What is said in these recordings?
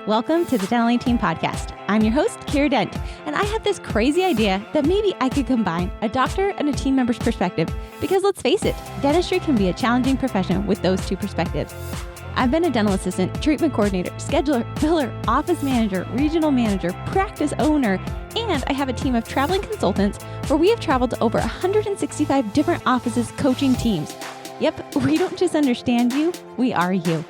Welcome to the Dental Team Podcast. I'm your host, Kiera Dent, and I have this crazy idea that maybe I could combine a doctor and a team member's perspective because let's face it, dentistry can be a challenging profession with those two perspectives. I've been a dental assistant, treatment coordinator, scheduler, biller, office manager, regional manager, practice owner, and I have a team of traveling consultants where we have traveled to over 165 different offices coaching teams. Yep, we don't just understand you, we are you.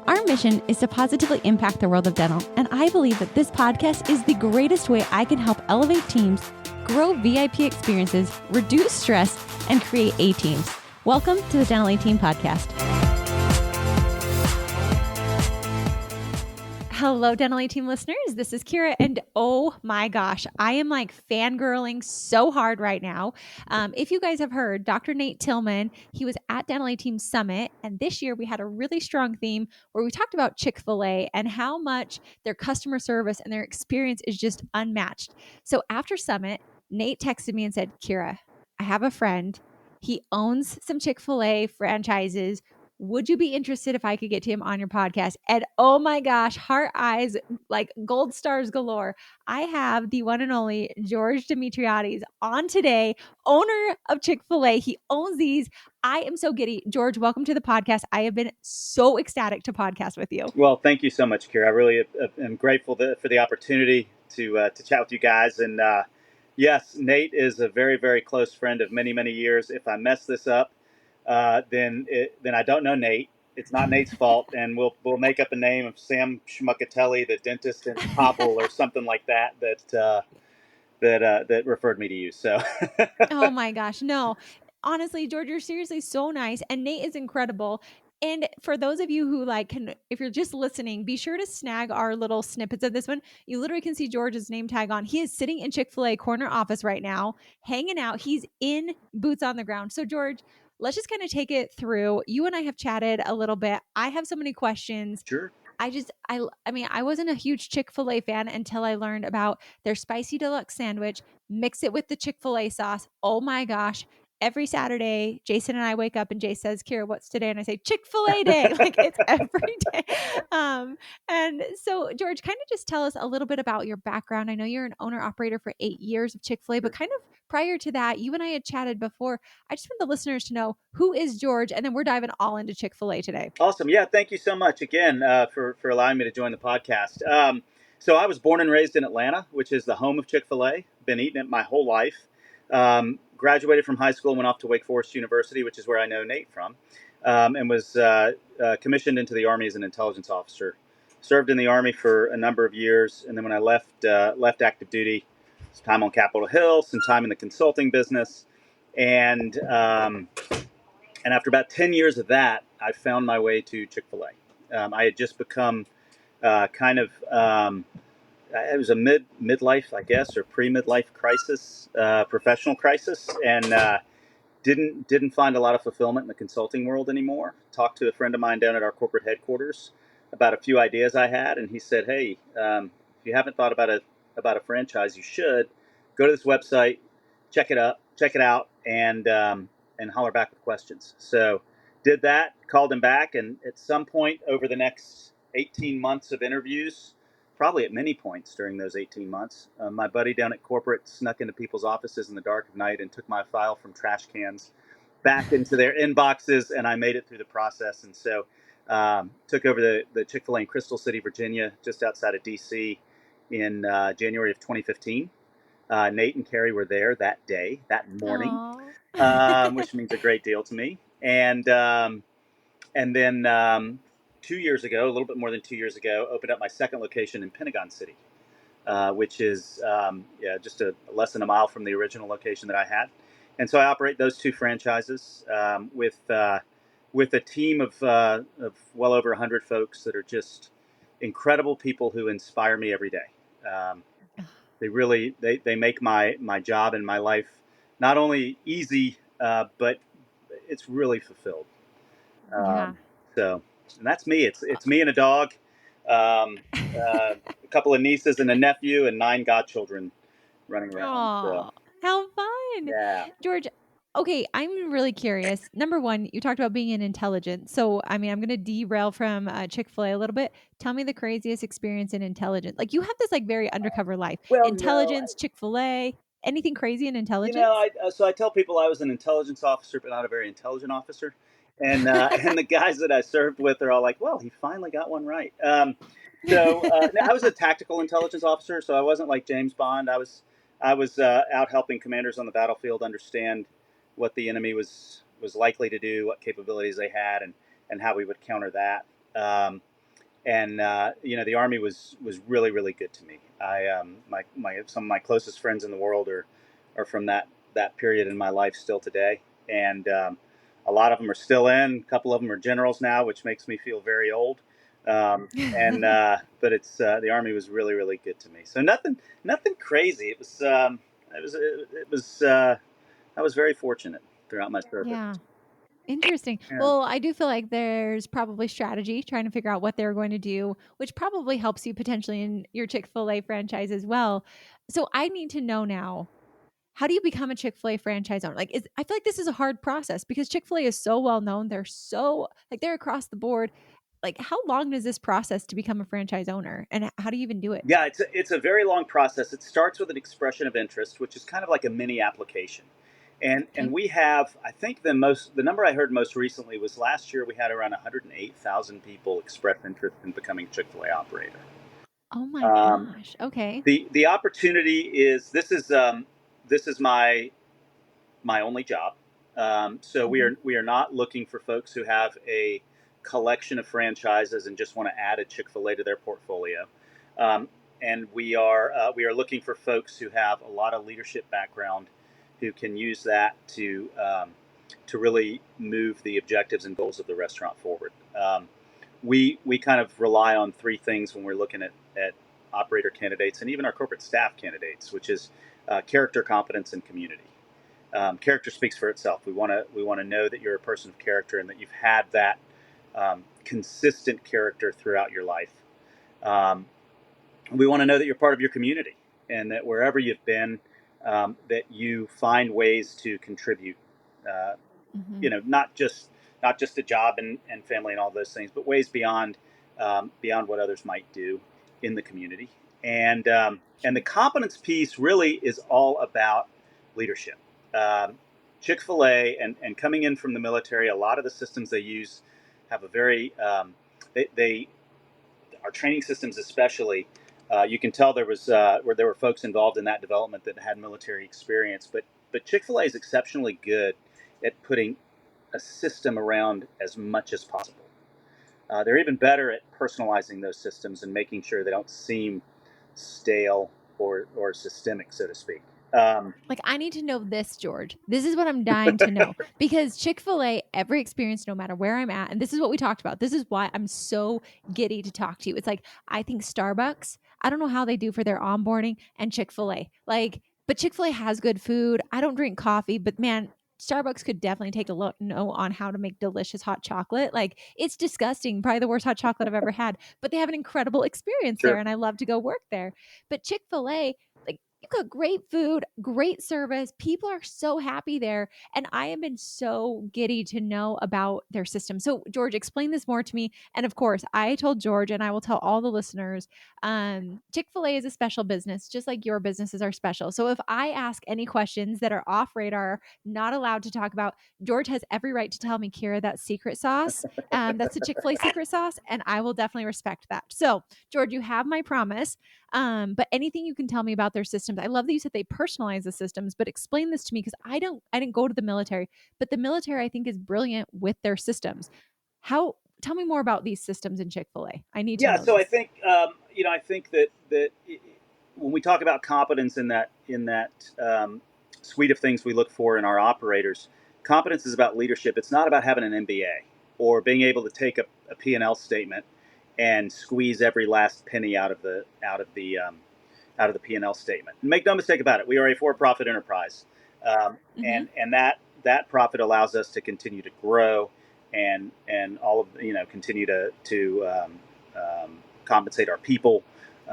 Our mission is to positively impact the world of dental, and I believe that this podcast is the greatest way I can help elevate teams, grow VIP experiences, reduce stress, and create A-teams. Welcome to the Dental Team Podcast. Hello, Dental Team listeners. This is Kiera, and oh my gosh, I am like fangirling so hard right now. If you guys have heard, Dr. Nate Tillman, he was at Dental Team Summit, and this year we had a really strong theme where we talked about Chick-fil-A and how much their customer service and their experience is just unmatched. So after Summit, Nate texted me and said, Kiera, I have a friend. He owns some Chick-fil-A franchises. Would you be interested if I could get to him on your podcast? And oh my gosh, heart eyes, like gold stars galore. I have the one and only George Demetriades on today, owner of Chick-fil-A. He owns these. I am so giddy. George, welcome to the podcast. I have been so ecstatic to podcast with you. Well, thank you so much, Kiera. I really am grateful for the opportunity to chat with you guys. And yes, Nate is a very, very close friend of many, many years. If I mess this up, then I don't know Nate. It's not Nate's fault, and we'll make up a name of Sam Schmuckatelli, the dentist in Popple, or something like that that referred me to you. So, oh my gosh, no. Honestly, George, you're seriously so nice, and Nate is incredible. And for those of you who if you're just listening, be sure to snag our little snippets of this one. You literally can see George's name tag on. He is sitting in Chick-fil-A corner office right now, hanging out. He's in boots on the ground. So George, let's just kind of take it through. You and I have chatted a little bit. I have so many questions. Sure. I wasn't a huge Chick-fil-A fan until I learned about their spicy deluxe sandwich. Mix it with the Chick-fil-A sauce. Oh my gosh. Every Saturday, Jason and I wake up and Jay says, Kiera, what's today? And I say, Chick-fil-A day. Like it's every day. And so George, kind of just tell us a little bit about your background. I know you're an owner operator for 8 years of Chick-fil-A, but kind of prior to that, you and I had chatted before. I just want the listeners to know who is George, and then we're diving all into Chick-fil-A today. Awesome. Yeah. Thank you so much again for allowing me to join the podcast. So I was born and raised in Atlanta, which is the home of Chick-fil-A. Been eating it my whole life. Graduated from high school and went off to Wake Forest University, which is where I know Nate from, and was commissioned into the Army as an intelligence officer. Served in the Army for a number of years, and then when I left active duty, some time on Capitol Hill, some time in the consulting business, and after about 10 years of that, I found my way to Chick-fil-A. I had just become it was a midlife, I guess, or pre-midlife crisis, professional crisis, and didn't find a lot of fulfillment in the consulting world anymore. Talked to a friend of mine down at our corporate headquarters about a few ideas I had, and he said, "Hey, if you haven't thought about a franchise, you should go to this website, check it out, and holler back with questions." So did that, called him back, and at some point over the next 18 months of interviews, probably at many points during those 18 months, my buddy down at corporate snuck into people's offices in the dark of night and took my file from trash cans back into their inboxes, and I made it through the process. And so took over the Chick-fil-A in Crystal City, Virginia, just outside of D.C. in January of 2015. Nate and Carrie were there that morning, which means a great deal to me. And then 2 years ago, a little bit more than 2 years ago, opened up my second location in Pentagon City, which is just less than a mile from the original location that I had. And so I operate those two franchises with a team of well over 100 folks that are just incredible people who inspire me every day. They really they make my job and my life not only easy, but it's really fulfilled. So. And that's me. It's me and a dog, a couple of nieces and a nephew, and 9 godchildren running around. Aww, how fun. Yeah. George, Okay, I'm really curious. Number one, you talked about being an intelligent. So, I mean, I'm going to derail from Chick-fil-A a little bit. Tell me the craziest experience in intelligence. Like you have this like very undercover life. Well, no, Intelligence, Chick-fil-A, anything crazy in you know, intelligence? so I tell people I was an intelligence officer, but not a very intelligent officer. And and the guys that I served with are all like, "Well, he finally got one right." No, I was a tactical intelligence officer, so I wasn't like James Bond. I was out helping commanders on the battlefield understand what the enemy was likely to do, what capabilities they had, and how we would counter that. You know, the army was really really good to me. My some of my closest friends in the world are from that period in my life still today, and a lot of them are still in. A couple of them are generals now, which makes me feel very old. But it's the army was really really good to me. So nothing crazy. It was I was very fortunate throughout my service. Yeah. Interesting. Yeah. Well, I do feel like there's probably strategy trying to figure out what they're going to do, which probably helps you potentially in your Chick-fil-A franchise as well. So I need to know now, how do you become a Chick-fil-A franchise owner? Like, I feel like this is a hard process because Chick-fil-A is so well known. They're so like they're across the board. Like, how long does this process to become a franchise owner, and how do you even do it? Yeah, it's a very long process. It starts with an expression of interest, which is kind of like a mini application. And Okay. we have, I think the number I heard most recently was last year we had around 108,000 people express interest in becoming a Chick-fil-A operator. Oh my Um, gosh. Okay. the opportunity is this is my only job. So we Mhm. are not looking for folks who have a collection of franchises and just want to add a Chick-fil-A to their portfolio. Um, and we are looking for folks who have a lot of leadership background, who can use that to really move the objectives and goals of the restaurant forward. We kind of rely on three things when we're looking at operator candidates and even our corporate staff candidates, which is character, competence, and community. Character speaks for itself. We want to know that you're a person of character and that you've had that consistent character throughout your life. Um, we want to know that you're part of your community and that wherever you've been, that you find ways to contribute. Uh, Mhm. you know, not just a job and family and all those things, but ways beyond what others might do in the community. And the Sure. competence piece really is all about leadership. Um, Chick-fil-A and coming in from the military, a lot of the systems they use have a very they our training systems especially. You can tell where there were folks involved in that development that had military experience, but Chick-fil-A is exceptionally good at putting a system around as much as possible. They're even better at personalizing those systems and making sure they don't seem stale or systemic, so to speak. Like, I need to know this, George. This is what I'm dying to know because Chick-fil-A, every experience, no matter where I'm at, and this is what we talked about. This is why I'm so giddy to talk to you. It's like, I think Starbucks, I don't know how they do for their onboarding, and Chick-fil-A. Like, but Chick-fil-A has good food. I don't drink coffee, but man, Starbucks could definitely take a look no on how to make delicious hot chocolate. Like, it's disgusting, probably the worst hot chocolate I've ever had, but they have an incredible experience there, Sure. and I love to go work there. But Chick-fil-A, like, you got great food, great service. People are so happy there. And I have been so giddy to know about their system. So, George, explain this more to me. And of course, I told George, and I will tell all the listeners, Chick-fil-A is a special business, just like your businesses are special. So if I ask any questions that are off radar, not allowed to talk about, George has every right to tell me, Kiera, that's secret sauce. That's the Chick-fil-A secret sauce. And I will definitely respect that. So, George, you have my promise. But anything you can tell me about their systems. I love that you said they personalize the systems, but explain this to me because I didn't go to the military, but the military I think is brilliant with their systems. How tell me more about these systems in Chick-fil-A. I need to Yeah, know so I this. think I think that when we talk about competence in that suite of things we look for in our operators, competence is about leadership. It's not about having an MBA or being able to take a P&L statement and squeeze every last penny out of the P&L statement. And make no mistake about it, we are a for-profit enterprise, Mhm. and that profit allows us to continue to grow and all of continue to compensate our people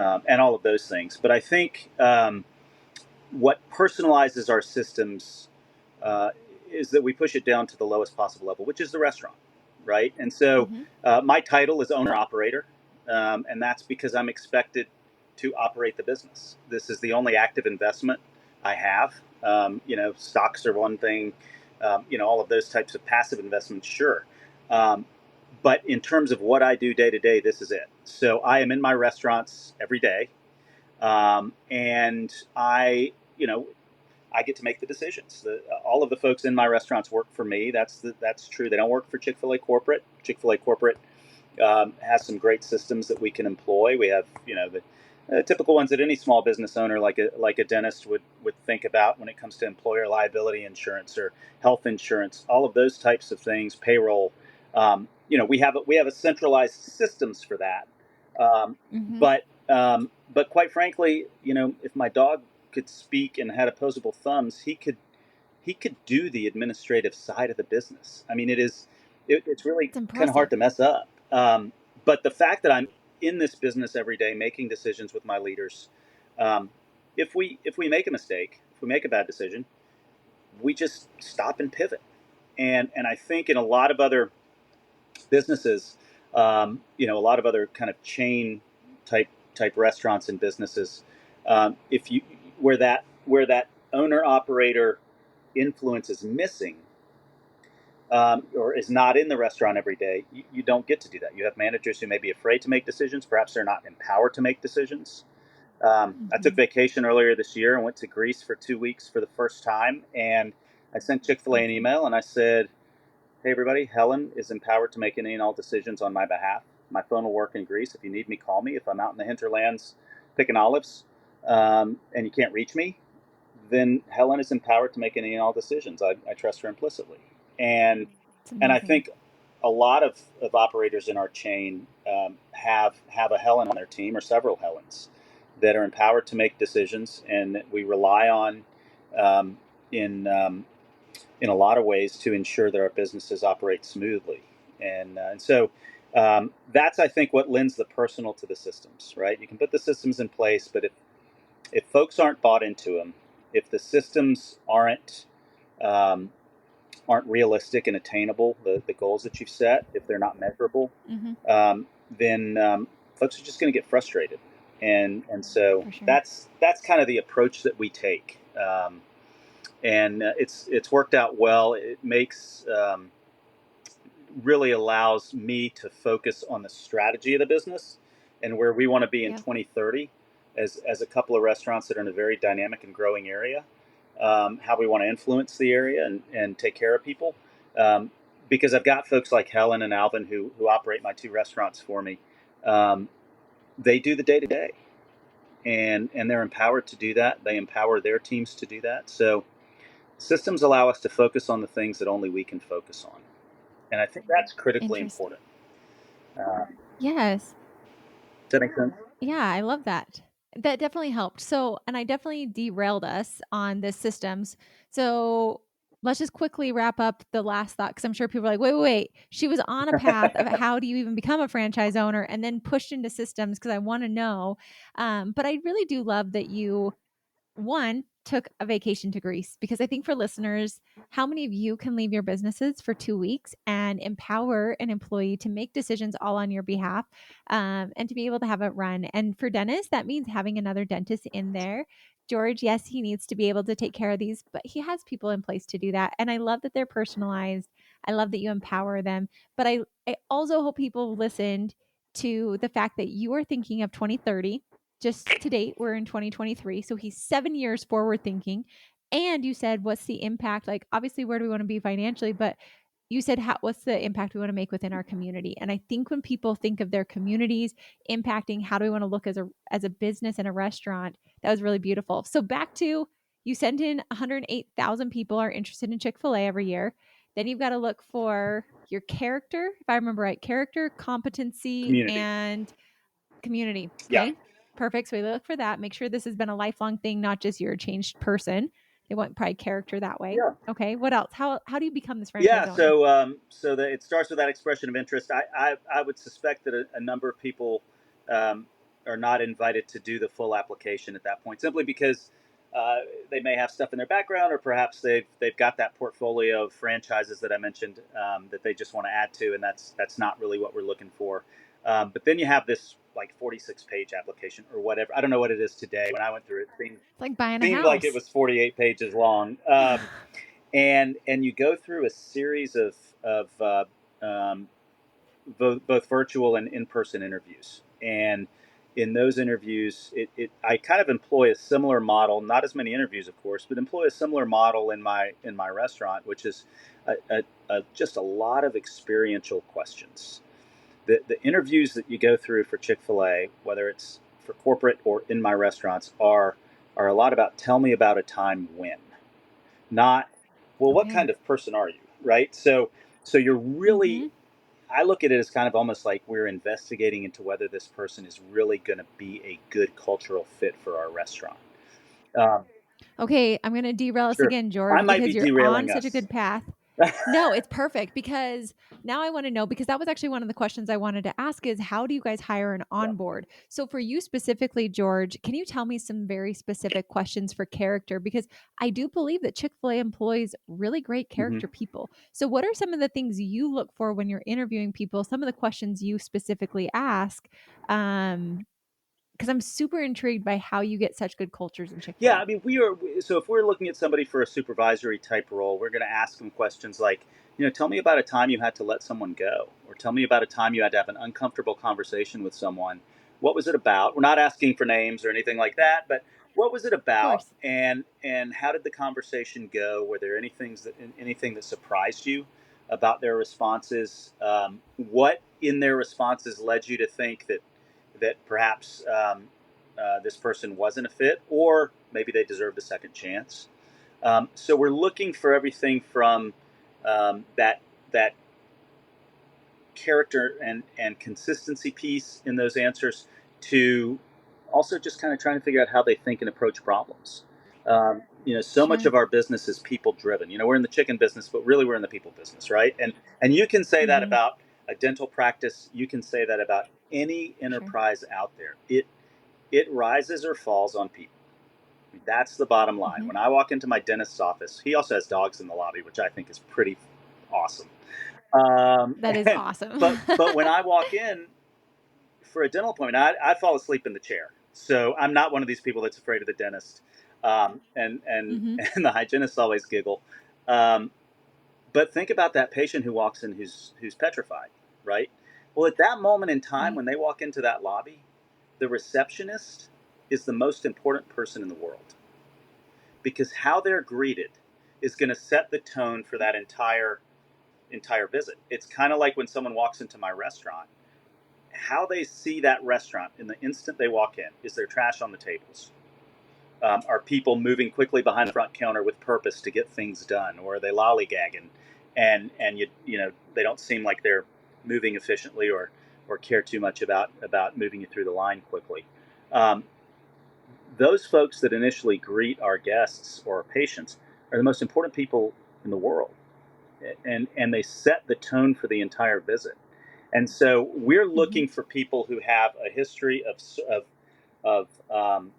and all of those things. But I think what personalizes our systems uh, is that we push it down to the lowest possible level, which is the restaurant, right? And so Mm-hmm. my title is owner operator, and that's because I'm expected to operate the business. This is the only active investment I have. Stocks are one thing, all of those types of passive investments, sure. Um, but in terms of what I do day to day, this is it. So I am in my restaurants every day, and I get to make the decisions. All of the folks in my restaurants work for me. That's true. They don't work for Chick-fil-A corporate. Chick-fil-A corporate has some great systems that we can employ. We have, the typical ones that any small business owner, like a dentist, would think about when it comes to employer liability insurance or health insurance. All of those types of things, payroll. We have a centralized systems for that. Um, Mm-hmm. but quite frankly, if my dog could speak and had opposable thumbs, he could do the administrative side of the business. I mean, it's really It's kind of hard impressive. to mess up. But the fact that I'm in this business every day, making decisions with my leaders, um, if we make a mistake, if we make a bad decision, we just stop and pivot. And I think in a lot of other businesses, a lot of other kind of chain type restaurants and businesses, if you where that owner operator influence is missing, or is not in the restaurant every day, you don't get to do that. You have managers who may be afraid to make decisions. Perhaps they're not empowered to make decisions. I took Mm-hmm. vacation earlier this year and went to Greece for 2 weeks for the first time. And I sent Chick-fil-A an Awesome. email and I said, "Hey, everybody, Helen is empowered to make any and all decisions on my behalf. My phone will work in Greece. If you need me, call me. If I'm out in the hinterlands picking olives, and you can't reach me, then Helen is empowered to make any and all decisions. I trust her implicitly." And It's and I amazing. think a lot of operators in our chain have a Helen on their team or several Helens that are empowered to make decisions, and that we rely on um, in in a lot of ways to ensure that our businesses operate smoothly. And so that's, I think, what lends the personal to the systems. Right? You can put the systems in place, but if folks aren't bought into them, if the systems um, aren't realistic and attainable, the goals that you've set, if they're not measurable, Mm-hmm. then folks are just going to get frustrated. And so For sure. that's kind of the approach that we take. And it's worked out well. It makes really allows me to focus on the strategy of the business and where we want to be in Yep. 2030 as a couple of restaurants that are in a very dynamic and growing area. How we want to influence the area and take care of people. Um, because I've got folks like Helen and Alvin who operate my two restaurants for me. Um, they do the day to day, and they're empowered to do that. They empower their teams to do that. So systems allow us to focus on the things that only we can focus on, and I think that's critically Interesting. important. Uh, Yes. does that make sense? Yeah, I love that. That definitely helped. So, and I definitely derailed us on the systems. So, let's just quickly wrap up the last thought because I'm sure people are like, wait. She was on a path of how do you even become a franchise owner and then pushed into systems because I want to know. But I really do love that you one took a vacation to Greece because I think for listeners, how many of you can leave your businesses for 2 weeks and empower an employee to make decisions all on your behalf and to be able to have it run? And for Dennis, that means having another dentist in there. George, yes, he needs to be able to take care of these, but he has people in place to do that. And I love that they're personalized. I love that you empower them. But I also hope people listened to the fact that you are thinking of 2030 just to date, we're in 2023. So he's 7 years forward thinking. And you said, what's the impact? Like, obviously, where do we want to be financially? But you said, what's the impact we want to make within our community? And I think when people think of their communities impacting, how do we want to look as a business and a restaurant? That was really beautiful. So back to you sent in 108,000 people are interested in Chick-fil-A every year. Then you've got to look for your character, if I remember right, character, competency, Community. and community. Yeah. Okay. Perfect. So we look for that. Make sure this has been a lifelong thing, not just you're a changed person. They want probably character that way. Yeah. Okay. What else? How do you become this franchise Yeah, owner? so it starts with that expression of interest. I would suspect that a number of people um, are not invited to do the full application at that point, simply because they may have stuff in their background, or perhaps they've got that portfolio of franchises that I mentioned that they just want to add to, and that's not really what we're looking for. But then you have this like 46-page application or whatever. I don't know what it is today. When I went through it, It's like buying a seemed like it house. was 48 pages long. And you go through a series of um, both virtual and in-person interviews. And in those interviews, I kind of employ a similar model, not as many interviews, of course, but employ a similar model in my restaurant, which is just a lot of experiential questions. The interviews that you go through for Chick-fil-A, whether it's for corporate or in my restaurants, are a lot about tell me about a time when, not well, what Okay. kind of person are you, right? So you're really, Mm-hmm. I look at it as kind of almost like we're investigating into whether this person is really going to be a good cultural fit for our restaurant. Um, Okay, I'm gonna derail us sure, again, I George, might be because you're on derailing such a us. good path. No, it's perfect because now I want to know, because that was actually one of the questions I wanted to ask is how do you guys hire and Yeah. onboard? So for you specifically, George, can you tell me some very specific questions for character? Because I do believe that Chick-fil-A employs really great hmm character people. So what are some of the things you look for when you're interviewing people? Some of the questions you specifically ask? Because I'm super intrigued by how you get such good cultures in Yeah, Chick-fil-A. I mean, so if we're looking at somebody for a supervisory type role, we're going to ask them questions like, tell me about a time you had to let someone go, or tell me about a time you had to have an uncomfortable conversation with someone. What was it about? We're not asking for names or anything like that, but what was it Of about, course. and how did the conversation go? Were there anything that surprised you about their responses? What in their responses led you to think that perhaps this person wasn't a fit, or maybe they deserved a second chance. So we're looking for everything from that character and consistency piece in those answers to also just kind of trying to figure out how they think and approach problems. So much Sure. of our business is people driven. We're in the chicken business, but really we're in the people business, right? And you can say that Mm-hmm. about a dental practice. You can say that about any Sure. enterprise out there. It rises or falls on people. That's the bottom line. Mm-hmm. When I walk into my dentist's office, he also has dogs in the lobby, which I think is pretty awesome. Um, That is awesome. but when I walk in for a dental appointment, I fall asleep in the chair. So I'm not one of these people that's afraid of the dentist. And and Mhm. and the hygienists always giggle. Um, but think about that patient who walks in who's petrified, right? Well, at that moment in time, Right. when they walk into that lobby, the receptionist is the most important person in the world, because how they're greeted is going to set the tone for that entire visit. It's kind of like when someone walks into my restaurant. How they see that restaurant in the instant they walk in, is there trash on the tables? Are people moving quickly behind the front counter with purpose to get things done, or are they lollygagging, and they don't seem like they're moving efficiently, or care too much about moving you through the line quickly? Um, those folks that initially greet our guests or our patients are the most important people in the world, and they set the tone for the entire visit. And so we're Mhm. looking for people who have a history of um,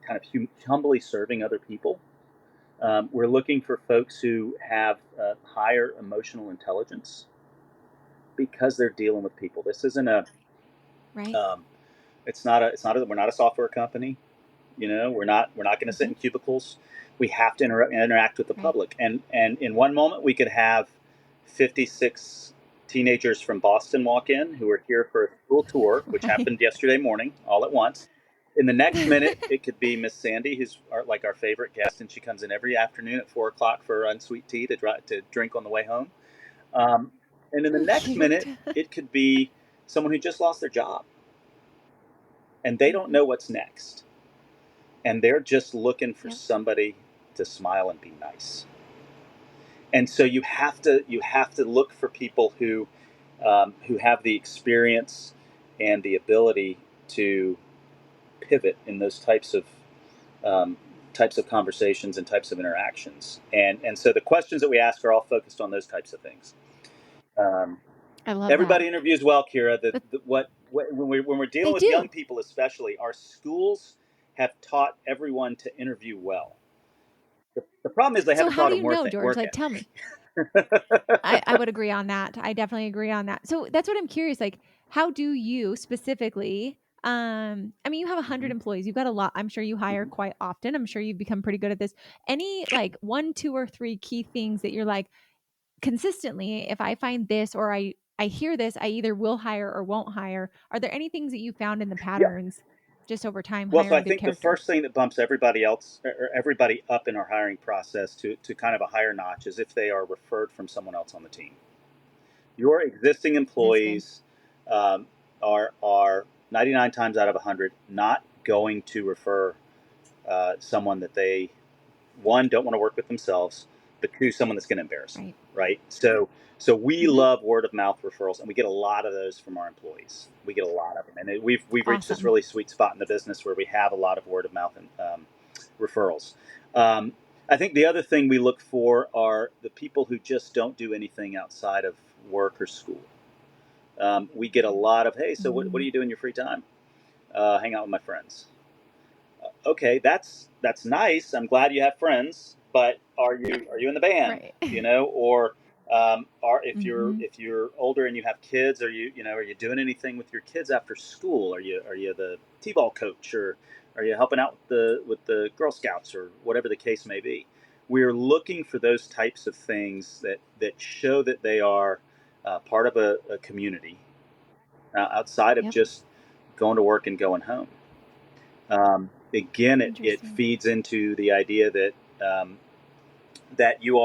kind of humbly serving other people. We're looking for folks who have higher emotional intelligence, because they're dealing with people. This isn't a Right. um, we're not a software company. We're not going to sit Mhm. in cubicles. We have to interact with the Right. public. And in one moment, we could have 56 teenagers from Boston walk in who are here for a school tour, which Right. happened yesterday morning, all at once. In the next minute, it could be Miss Sandy, who's our favorite guest, and she comes in every afternoon at 4 o'clock for unsweet tea to drink on the way home. Um, and in the next Cute. minute, it could be someone who just lost their job and they don't Mhm. know what's next, and they're just looking for Yep. somebody to smile and be nice. And so you have to look for people who have the experience and the ability to pivot in those um, types of conversations and types of interactions. And so the questions that we ask are all focused on those types of things. Um, I love that. Everybody interviews well, Kiera. But When we're they dealing with young do. people, especially, our schools have taught everyone to interview well. The problem is they So haven't how taught do them you know, George? work Like, tell me. ethic. I would agree on that. I definitely agree on that. So that's what I'm curious. Like, how do you specifically? I mean, you have 100 Mhm, employees. You've got a lot. I'm sure you hire mhm. quite often. I'm sure you've become pretty good at this. Any like one, two, or three key things that you're like consistently, if I find this or I hear this, I either will hire or won't hire. Are there any things that you found in the Yeah. patterns just over time Well, so I hiring good think the character? first thing that bumps everybody else or everybody up in our hiring process to kind of a higher notch is if they are referred from someone else on the team. Your existing That's good. employees um, are 99 times out of 100 not going to refer someone that they one don't want to work with themselves, but two someone that's going to embarrass them, Right. right? So we Hmm. love word of mouth referrals, and we get a lot of those from our employees. We get a lot of them, and we've reached this Awesome. really sweet spot in the business where we have a lot of word of mouth and referrals. Um, I think the other thing we look for are the people who just don't do anything outside of work or school. We get a lot of, hey, so what do Mm, you do in your free time? Hang out with my friends. Okay, that's nice. I'm glad you have friends, but are you in the band? right. Or are Hmm. if you're older and you have kids, are you doing anything with your kids after school? Are you the t-ball coach, or are you helping out with the Girl Scouts or whatever the case may be? We're looking for those types of things that show that they are part of a community outside of Yep. just going to work and going home. Again, it Interesting. feeds into the idea um, that you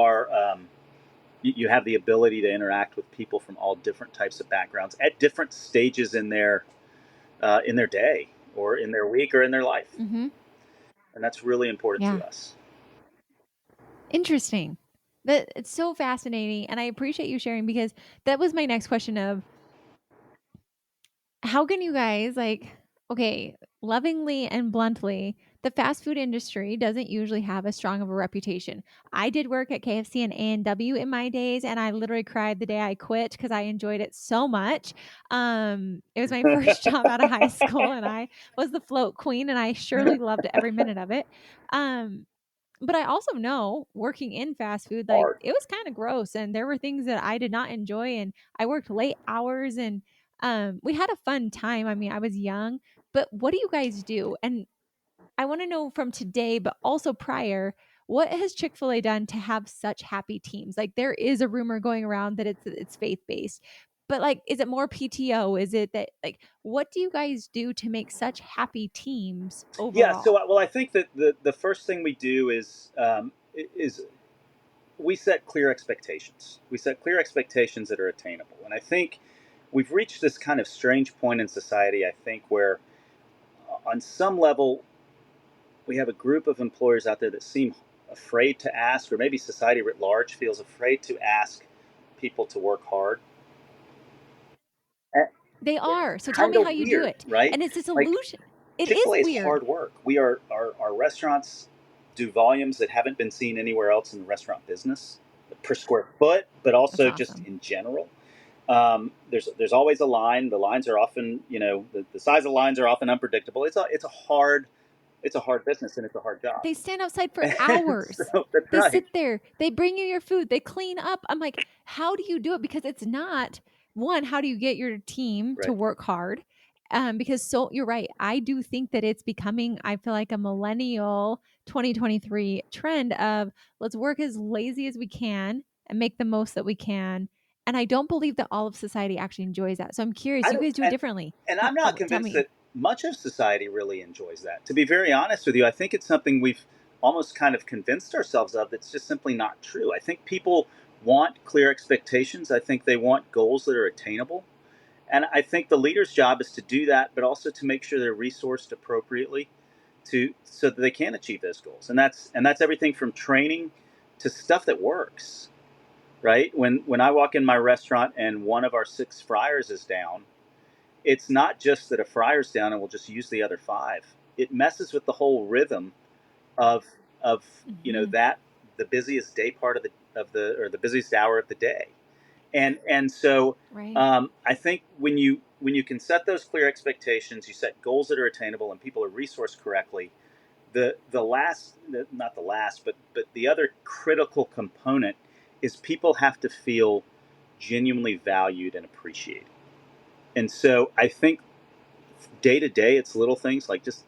have the ability to interact with people from all different types of backgrounds at different stages in their day or in their week or in their life, Hmm. and that's really important to Yeah. us. Interesting. That it's so fascinating, and I appreciate you sharing because that was my next question of how can you guys like okay, lovingly and bluntly, the fast food industry doesn't usually have as strong of a reputation. I did work at KFC and A&W in my days, and I literally cried the day I quit because I enjoyed it so much. It was my first job out of high school, and I was the float queen, and I surely loved every minute of it. Um, but I also know working in fast food, like Hard. it was kind of gross and there were things that I did not enjoy and I worked late hours and we had a fun time. I mean, I was young, but what do you guys do? And I want to know from today, but also prior, what has Chick-fil-A done to have such happy teams? Like there is a rumor going around that it's faith-based. But like is it more PTO? Is it that like what do you guys do to make such happy teams Yeah. So, overall? well, I think that the first thing we do is we set clear expectations. We set clear expectations that are attainable, and I think we've reached this kind of strange point in society. I think where on some level we have a group of employers out there that seem afraid to ask, or maybe society writ large feels afraid to ask people to work hard. They It's are. So tell kind me of how you do weird, it. right? And it's this Like illusion. It Chick Fil is A is weird. hard work. Our restaurants do volumes that haven't been seen anywhere else in the restaurant business per square foot, but That's also just awesome. in general. There's always a line. The lines are often, the size of the lines are often unpredictable. It's a hard business and it's a hard job. They stand outside for And hours. so that's They right. sit there. They bring you your food. They clean up. I'm like, how do you do it? Because it's not one, how do you get your team to Right. work hard? Because so you're right. I do think that it's becoming, I feel like a millennial 2023 trend of let's work as lazy as we can and make the most that we can. And I don't believe that all of society actually enjoys that. So I'm curious, I you don't, guys do it differently. and How, I'm not tell convinced me. that much of society really enjoys that. To be very honest with you, I think it's something we've almost kind of convinced ourselves of that's just simply not true. I think people want clear expectations. I think they want goals that are attainable. And I think the leader's job is to do that, but also to make sure they're resourced appropriately to so that they can achieve those goals. And that's everything from training to stuff that works. Right? When I walk in my restaurant and one of our six fryers is down, it's not just that a fryer's down and we'll just use the other five. It messes with the whole rhythm of of Mhm. that the busiest day part of the or the busiest hour of the day. And so Right. I think when you can set those clear expectations, you set goals that are attainable, and people are resourced correctly. the last, not the last, but the other critical component is people have to feel genuinely valued and appreciated. And so I think day to day, it's little things like just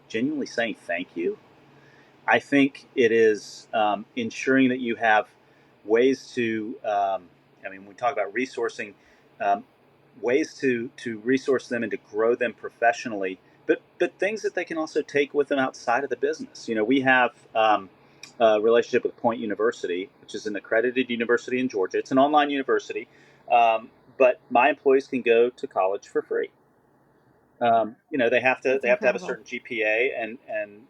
genuinely saying thank you. I think it is ensuring that you have ways to, I mean, when we talk about resourcing, um, ways to resource them and to grow them professionally, but things that they can also take with them outside of the business. You know, we have a relationship with Point University, which is an accredited university in Georgia. It's an online university, but my employees can go to college for free. You know, That's they have to have a incredible. certain GPA and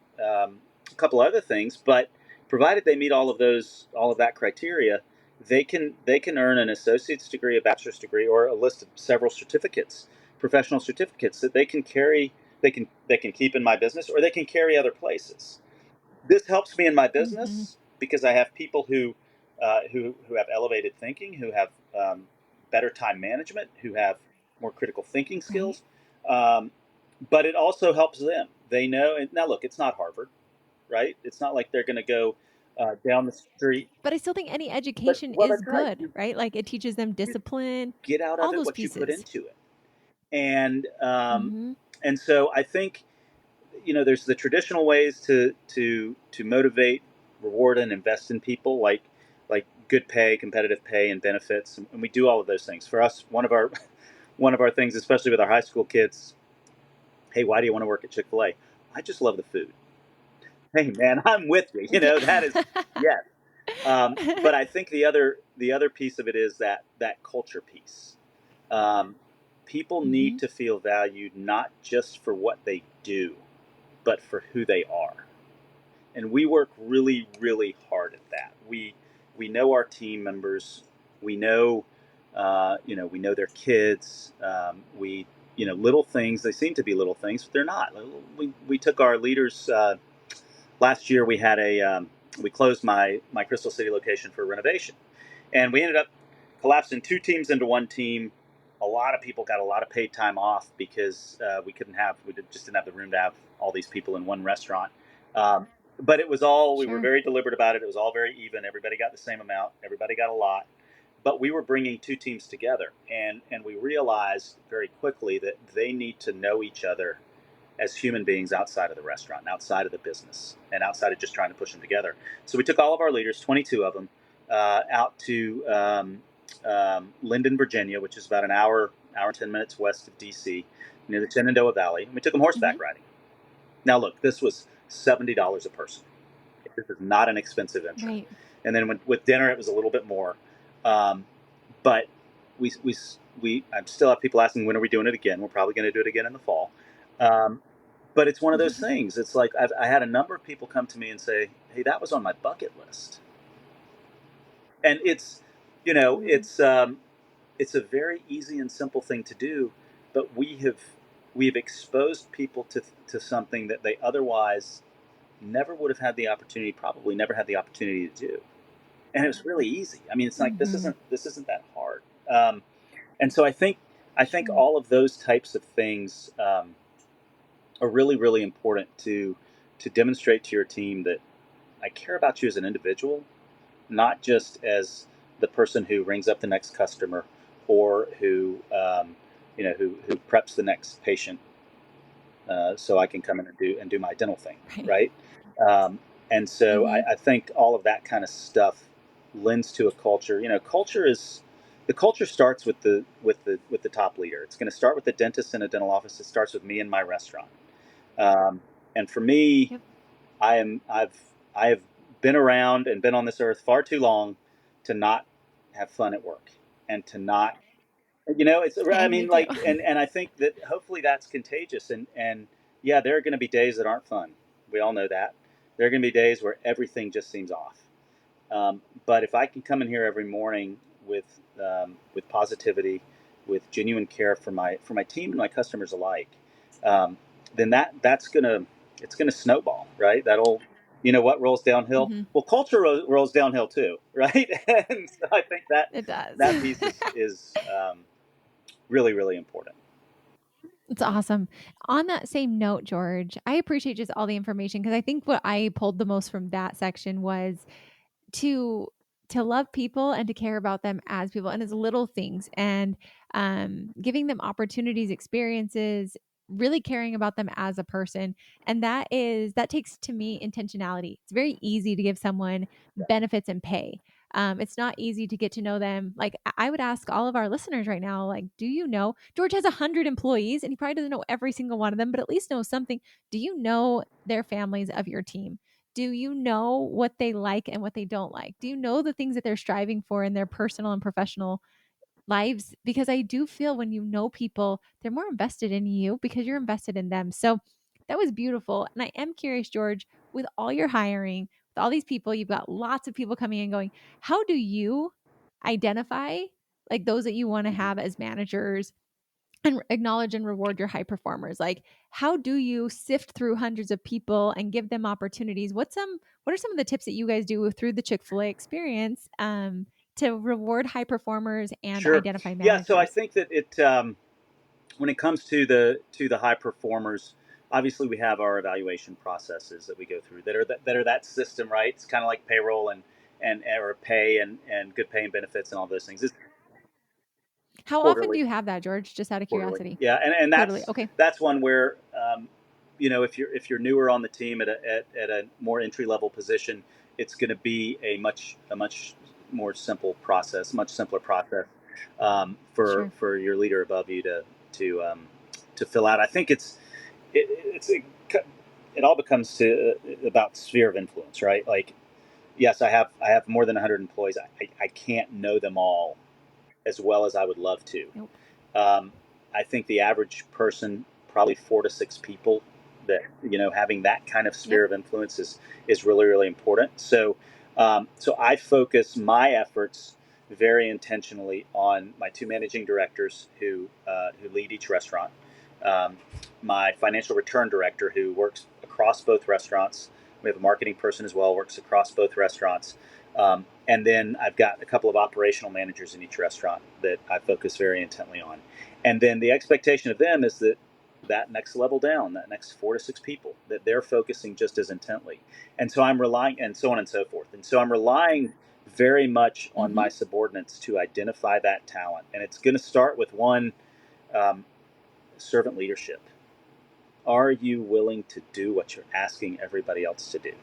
a couple other things, but provided they meet all of that criteria, they can earn an associate's degree, a bachelor's degree, or a list of several certificates, professional certificates that they can carry. They can keep in my business, or they can carry other places. This helps me in my Hmm. business because I have people who have elevated thinking, who have better time management, who have more critical thinking Right. skills. Um, but it also helps them. They know. And now, look, it's not Harvard, right? It's not like they're going to go down the street. But I still think any But education well, is that's right. good, right? Like it teaches them You discipline, get out of all it those what you put pieces. into it, and Hmm. and so I think, you know, there's the traditional ways to motivate, reward, and invest in people, like good pay, competitive pay, and benefits, and we do all of those things. For us, one of our things, especially with our high school kids, hey, why do you want to work at Chick-fil-A? I just love the food. Hey, man, I'm with you. You know, that is, Yeah. yes. But I think the other piece of it is that culture piece. Um, People need Hmm. to feel valued not just for what they do, but for who they are. And we work really, really hard at that. We know our team members. We know, you know, we know their kids. We, you know, little things. They seem to be little things, but they're not. We took our leaders last year. We closed my Crystal City location for renovation, and we ended up collapsing two teams into one team. A lot of people got a lot of paid time off because just didn't have the room to have all these people in one restaurant. Um, but it was all, we were Sure. very deliberate about it. It was all very even. Everybody got the same amount. Everybody got a lot. But we were bringing two teams together, and we realized very quickly that they need to know each other as human beings outside of the restaurant and outside of the business and outside of just trying to push them together. So we took all of our leaders, 22 of them, out to Linden, Virginia, which is about an hour and 10 minutes west of DC, near the Shenandoah Valley. And we took them Hmm. horseback riding. Now, look, this was $70 a person. This is not an expensive venture. Right. And then with dinner, it was a little bit more. Um, but we, we, I still have people asking, when are we doing it again? We're probably going to do it again in the fall. Um, but it's one of those things. It's like I had a number of people come to me and say, "Hey, that was on my bucket list," and it's, you know, Ooh. it's a very easy and simple thing to do, but we've exposed people to something that they otherwise never would have had the opportunity, probably never had the opportunity to do, and it was really easy. I mean, it's like Hmm. this isn't that hard, and so I think Sure. all of those types of things are really really important to demonstrate to your team that I care about you as an individual, not just as the person who rings up the next customer or who you know who preps the next patient so I can come in and do my dental thing, Right. right? Um, and so Hmm. I think all of that kind of stuff lends to a culture. You know, culture is the culture starts with the top leader. It's going to start with the dentist in a dental office. It starts with me in my restaurant. Um, and for me, Yep. I am I have been around and been on this earth far too long to not have fun at work and to not, you know, it's, I Hey, me mean, too. like, and I think that hopefully that's contagious. And yeah, there are going to be days that aren't fun. We all know that. There are going to be days where everything just seems off. But if I can come in here every morning with positivity, with genuine care for my team and my customers alike, um, then that's gonna it's gonna snowball, right? That'll, you know, what rolls downhill. Hmm. Well, culture rolls downhill too, right? And so I think It does. that piece is really really important. It's awesome. On that same note, George, I appreciate just all the information because I think what I pulled the most from that section was to love people and to care about them as people and as little things and giving them opportunities, experiences, really caring about them as a person. And that takes to me intentionality. It's very easy to give someone benefits and pay. It's not easy to get to know them. Like I would ask all of our listeners right now, like, do you know George has 100 employees and he probably doesn't know every single one of them, but at least knows something. Do you know their families of your team? Do you know what they like and what they don't like? Do you know the things that they're striving for in their personal and professional lives? Because I do feel when you know people, they're more invested in you because you're invested in them. So that was beautiful. And I am curious, George, with all your hiring, with all these people, you've got lots of people coming and going. How do you identify like those that you want to Mhm. have as managers and acknowledge and reward your high performers? Like, how do you sift through hundreds of people and give them opportunities? What are some of the tips that you guys do through the Chick-fil-A experience to reward high performers and Sure. identify Yeah. So I managers? think that when it comes to the high performers, obviously we have our evaluation processes that we go through that are that system, right? It's kind of like payroll and or pay and good pay and benefits and all those things. It's How often do quarterly. you have that, George? Just out of Quarterly, curiosity. yeah, and Quarterly. Okay. that's one where if you're newer on the team at a more entry level position, it's going to be a much more simple process, much simpler process Sure. for your leader above you to to fill out. I think it all becomes about sphere of influence, right? Like, yes, I have more than 100 employees. I can't know them all as well as I would love to. Nope. Um, I think the average person, probably 4 to 6 people, that having that kind of Yep. sphere of influence is really really important. So I focus my efforts very intentionally on my two managing directors who lead each restaurant, um, my financial return director who works across both restaurants. We have a marketing person as well, works across both restaurants. And then I've got a couple of operational managers in each restaurant that I focus very intently on. And then the expectation of them is that next level down, that next 4 to 6 people, that they're focusing just as intently. And so I'm relying, and so on and so forth. And so I'm relying very much on Mm-hmm. my subordinates to identify that talent. And it's going to start with one, um, servant leadership. Are you willing to do what you're asking everybody else to do?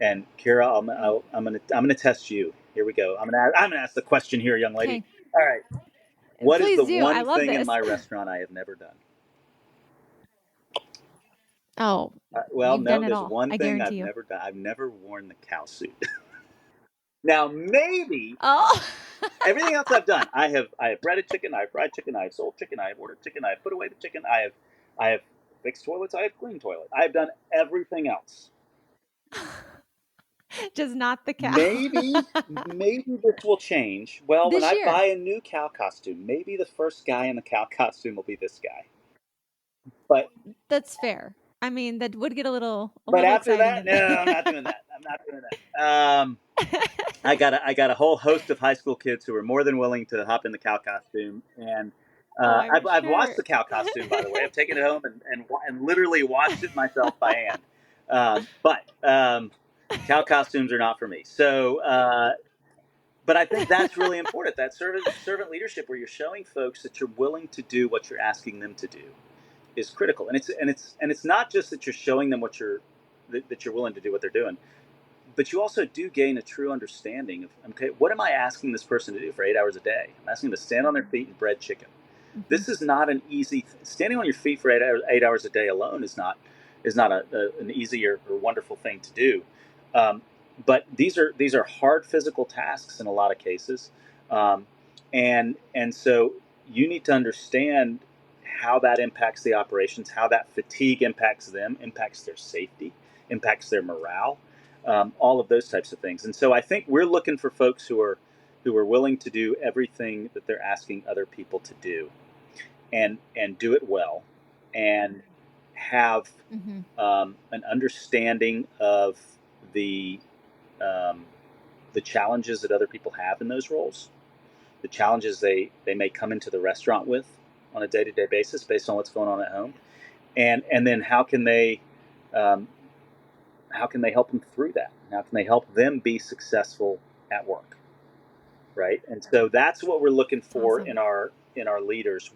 And Kiera, I'm gonna test you. Here we go. I'm gonna ask the question here, young lady. Okay. All right. What is the Please do. I one love thing in this. my restaurant I have never done? Oh, Well, you've no. done it There's all. one I thing guarantee I've you. never done. I've never worn the cow suit. Now, maybe Oh. everything else I've done. I have breaded chicken. I have fried chicken. I have sold chicken. I have ordered chicken. I have put away the chicken. I have fixed toilets. I have cleaned toilets. I have done everything else. Just not the cow. Maybe this will change. Well, when This I year. buy a new cow costume, maybe the first guy in the cow costume will be this guy. But That's fair. I mean, that would get a but little after exciting that, in no, I'm not doing that. I'm not doing that. I got a whole host of high school kids who are more than willing to hop in the cow costume, and Oh, I'm I've washed sure. the cow costume, by the way. I've taken it home and literally washed it myself by hand. But cow costumes are not for me. But I think that's really important. That servant leadership, where you're showing folks that you're willing to do what you're asking them to do, is critical. And it's not just that you're showing them that you're willing to do what they're doing, but you also do gain a true understanding of, okay, what am I asking this person to do for 8 hours a day? I'm asking them to stand on their feet and bread chicken. Mhm. This is not an easy standing on your feet for 8 hours a day alone is not an easy or wonderful thing to do. Um, but these are hard physical tasks in a lot of cases, um, and so you need to understand how that impacts the operations, how that fatigue impacts them, impacts their safety, impacts their morale, all of those types of things. And so I think we're looking for folks who are willing to do everything that they're asking other people to do, and do it well, and have Mhm. an understanding of the um, the challenges that other people have in those roles, the challenges they may come into the restaurant with, on a day-to-day basis based on what's going on at home, and then um, how can they help them through that? How can they help them be successful at work, right? And so that's what we're looking It's for awesome. in our leaders.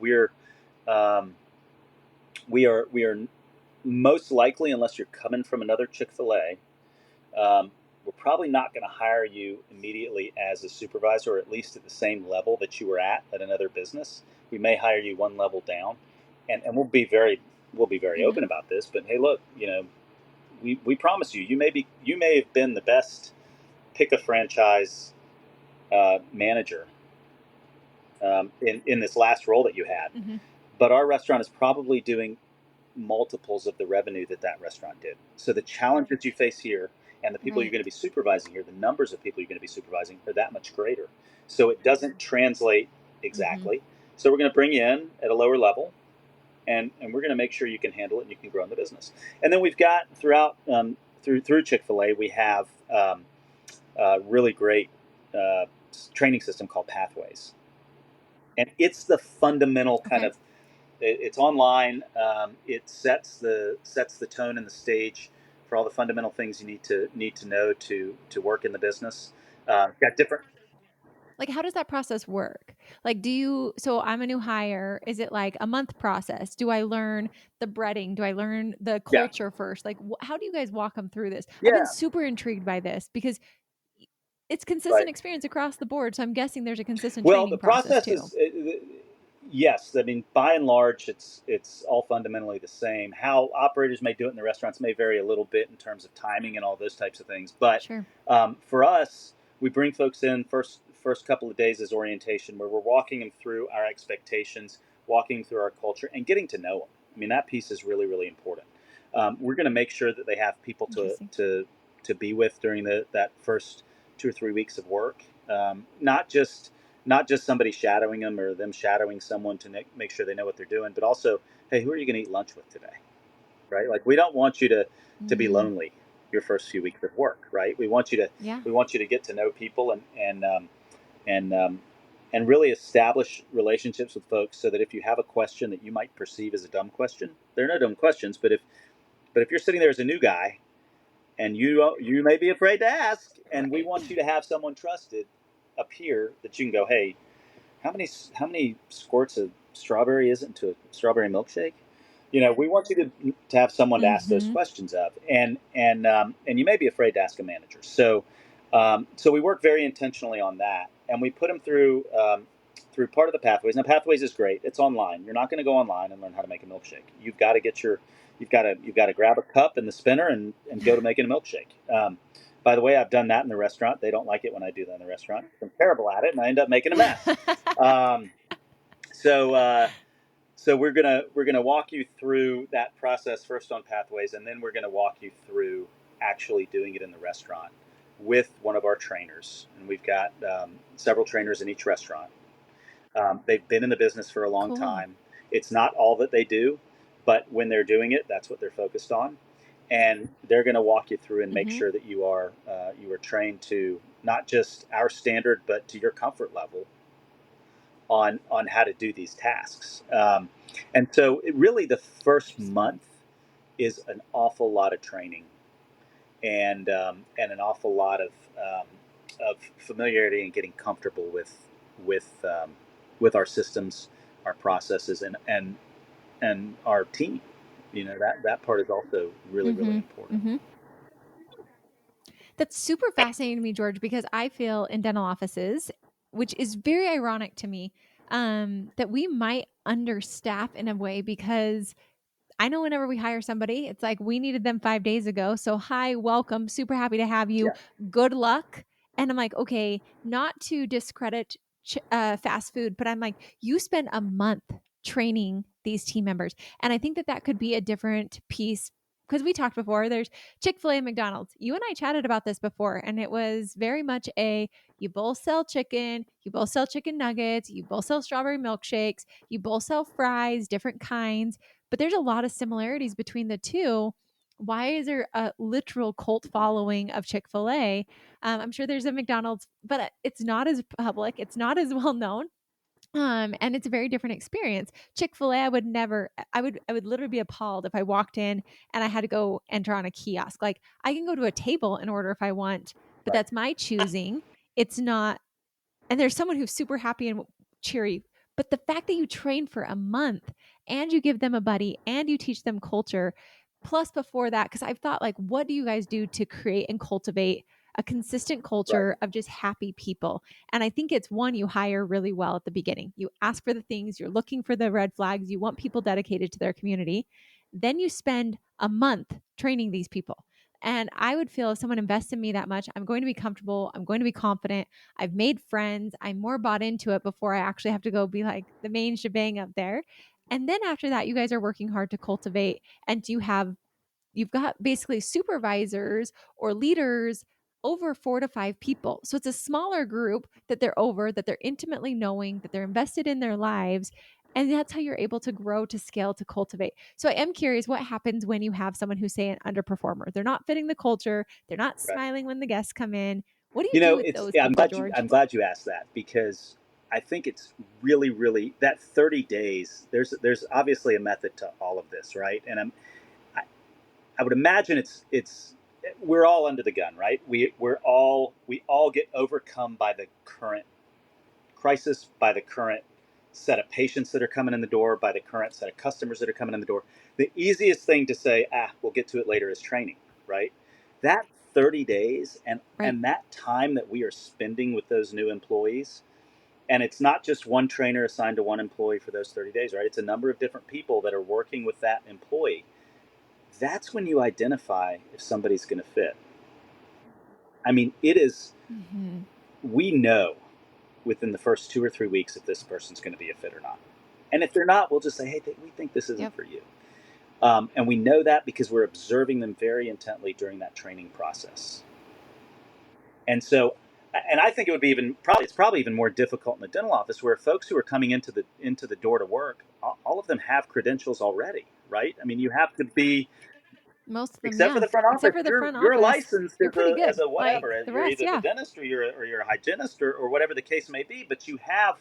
Um, we are most likely, unless you're coming from another Chick-fil-A, we're probably not going to hire you immediately as a supervisor, or at least at the same level that you were at another business. We may hire you one level down, and we'll be very open Mm-hmm. about this. But hey, look, we promise you, you may have been the best pick a franchise manager in this last role that you had, Mm-hmm. but our restaurant is probably doing multiples of the revenue that that restaurant did. So the challenges you face here and the people you're going to Right. be supervising here, the numbers of people you're going to be supervising are that much greater. So it doesn't translate Mm-hmm. exactly. So we're going to bring you in at a lower level, and we're going to make sure you can handle it and you can grow in the business. And then we've got through Chick-fil-A, we have a really great uh, training system called Pathways, and it's the fundamental kind Okay. of it's online. It sets the tone and the stage for all the fundamental things you need to know to work in the business. Got different. Like, how does that process work? Like, so I'm a new hire. Is it like a month process? Do I learn the breading? Do I learn the Yeah, culture first? Like, how do you guys walk them through this? I've been yeah, super intrigued by this because it's right. consistent experience across the board. So I'm guessing there's a consistent Well, the training process process too. is yes. I mean, by and large, it's all fundamentally the same. How operators may do it in the restaurants may vary a little bit in terms of timing and all those types of things. But Sure. for us, we bring folks in first couple of days as orientation, where we're walking them through our expectations, walking through our culture, and getting to know them. I mean, that piece is really important. We're going to make sure that they have people Interesting. to be with during that first 2 or 3 weeks of work. Not just somebody shadowing them or them shadowing someone to make sure they know what they're doing, but also, hey, who are you going to eat lunch with today? Right? Like we don't want you to be Mm, lonely your first few weeks of work, right? yeah. We want you to get to know people and and really establish relationships with folks so that if you have a question that you might perceive as a dumb question, there are no dumb questions, but if you're sitting there as a new guy and you may be afraid to ask, and we Right. want you to have someone trusted up here that you can go, hey, how many squirts of strawberry is it into a strawberry milkshake? We want you to have someone to ask those Mm-hmm. questions of, and you may be afraid to ask a manager. So we work very intentionally on that, and we put them through part of the pathways. Now, pathways is great. It's online. You're not going to go online and learn how to make a milkshake. You've got to grab a cup and the spinner and go to making a milkshake. By the way, I've done that in the restaurant. They don't like it when I do that in the restaurant. I'm terrible at it, and I end up making a mess. Um, so so we're gonna walk you through that process first on pathways, and then we're gonna walk you through actually doing it in the restaurant with one of our trainers. And we've got several trainers in each restaurant. They've been in the business for a long Cool. time. It's not all that they do, but when they're doing it, that's what they're focused on. And they're going to walk you through and make Mm-hmm. sure that you are trained to not just our standard, but to your comfort level on how to do these tasks. And so, really, the first Interesting. month is an awful lot of training and an awful lot of familiarity and getting comfortable with with our systems, our processes, and our team. That part is also really Mm-hmm. important. Mm-hmm. That's super fascinating to me, George, because I feel in dental offices, which is very ironic to me, that we might understaff in a way because I know whenever we hire somebody, it's like we needed them 5 days ago. So, hi, welcome. Super happy to have you. Yeah. Good luck. And I'm like, okay, not to discredit fast food, but I'm like, you spend a month training these team members. And I think that that could be a different piece because we talked before. There's Chick-fil-A and McDonald's. You and I chatted about this before, and it was very much you both sell chicken, you both sell chicken nuggets, you both sell strawberry milkshakes, you both sell fries, different kinds, but there's a lot of similarities between the two. Why is there a literal cult following of Chick-fil-A? I'm sure there's a McDonald's, but it's not as public, it's not as well known. And it's a very different experience. Chick-fil-A, I would never, I would literally be appalled if I walked in and I had to go enter on a kiosk. Like I can go to a table and order if I want, but Right. that's my choosing. It's not, and there's someone who's super happy and cheery. But the fact that you train for a month and you give them a buddy and you teach them culture, plus before that, because I've thought, like, what do you guys do to create and cultivate a consistent Right. culture of just happy people? And I think it's one, you hire really well at the beginning. You ask for the things, you're looking for the red flags, you want people dedicated to their community. Then you spend a month training these people. And I would feel if someone invests in me that much, I'm going to be comfortable, I'm going to be confident, I've made friends, I'm more bought into it before I actually have to go be like the main shebang up there. And then after that, you guys are working hard to cultivate, and you've got basically supervisors or leaders over 4 to 5 people. So it's a smaller group that they're over, that they're intimately knowing, that they're invested in their lives. And that's how you're able to grow, to scale, to cultivate. So I am curious what happens when you have someone who's, say, an underperformer. They're not fitting the culture, they're not Right. smiling when the guests come in. What do you do with those I'm people, glad you George? I'm glad you asked that, because I think it's really, really, that 30 days. There's obviously a method to all of this, right? And I, I would imagine it's we're all under the gun, right? We all get overcome by the current crisis, by the current set of patients that are coming in the door, by the current set of customers that are coming in the door. The easiest thing to say, we'll get to it later, is training, right? That 30 days Right. and that time that we are spending with those new employees, and it's not just one trainer assigned to one employee for those 30 days, right? It's a number of different people that are working with that employee. That's when you identify if somebody's going to fit. I mean, it is, Mm-hmm. we know within the first 2 or 3 weeks if this person's going to be a fit or not. And if they're not, we'll just say, hey, we think this isn't Yep. for you. And we know that because we're observing them very intently during that training process. And so, and I think it would be it's probably even more difficult in the dental office, where folks who are coming into the door to work, all of them have credentials already, right? I mean, you have to be, Most of them, except for yeah. the front Except office, for the you're front you're office, licensed you're pretty as good. a whatever. Like the You're rest, either the yeah. dentist or you're a hygienist or whatever the case may be. But you have,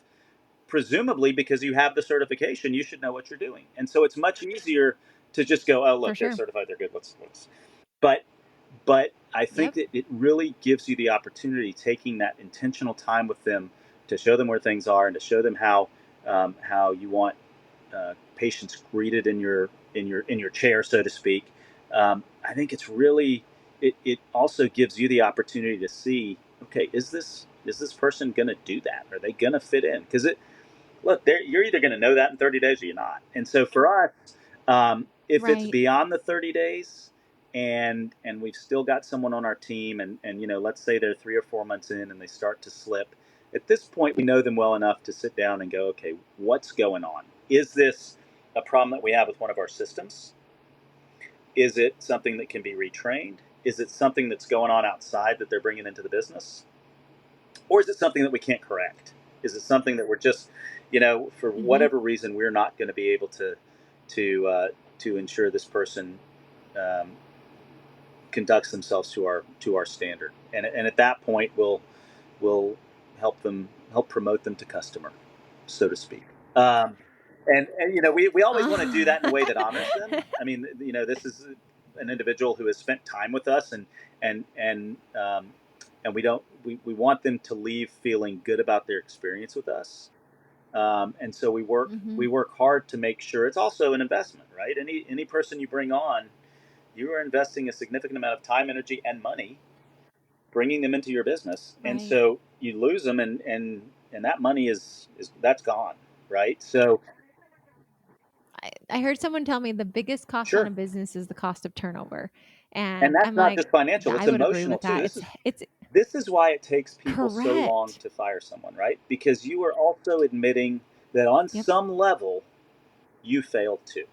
presumably, because you have the certification, you should know what you're doing. And so it's much easier to just go, oh, For look, they're sure. certified, they're good. Let's. But I think Yep. that it really gives you the opportunity, taking that intentional time with them, to show them where things are and to show them how you want patients greeted in your chair, so to speak. I think it's really, it also gives you the opportunity to see, okay, is this person going to do that? Are they going to fit in? Because look, you're either going to know that in 30 days or you're not. And so for us, if it's Right. beyond the 30 days and we've still got someone on our team, and let's say they're 3 or 4 months in and they start to slip, at this point we know them well enough to sit down and go, okay, what's going on? Is this a problem that we have with one of our systems? Is it something that can be retrained? Is it something that's going on outside that they're bringing into the business? Or is it something that we can't correct? Is it something that we're just, for Mm-hmm. whatever reason, we're not going to be able to ensure this person um, conducts themselves to our standard? And at that point, we'll help promote them to customer, so to speak. And we always want to do that in a way that honors them. I mean, this is an individual who has spent time with us, and we want them to leave feeling good about their experience with us. And so we work Mm-hmm. we work hard to make sure it's also an investment, right? Any person you bring on, you are investing a significant amount of time, energy, and money bringing them into your business. And Right. so you lose them, and that money is that's gone, right? So I heard someone tell me the biggest cost on a sure. business is the cost of turnover. And And that's I'm not like, just financial, yeah, it's I would agree emotional with too. that. this It's is it's this is why it takes people so long correct. to fire someone, right? Because you are also admitting that on Yep. some level you failed too.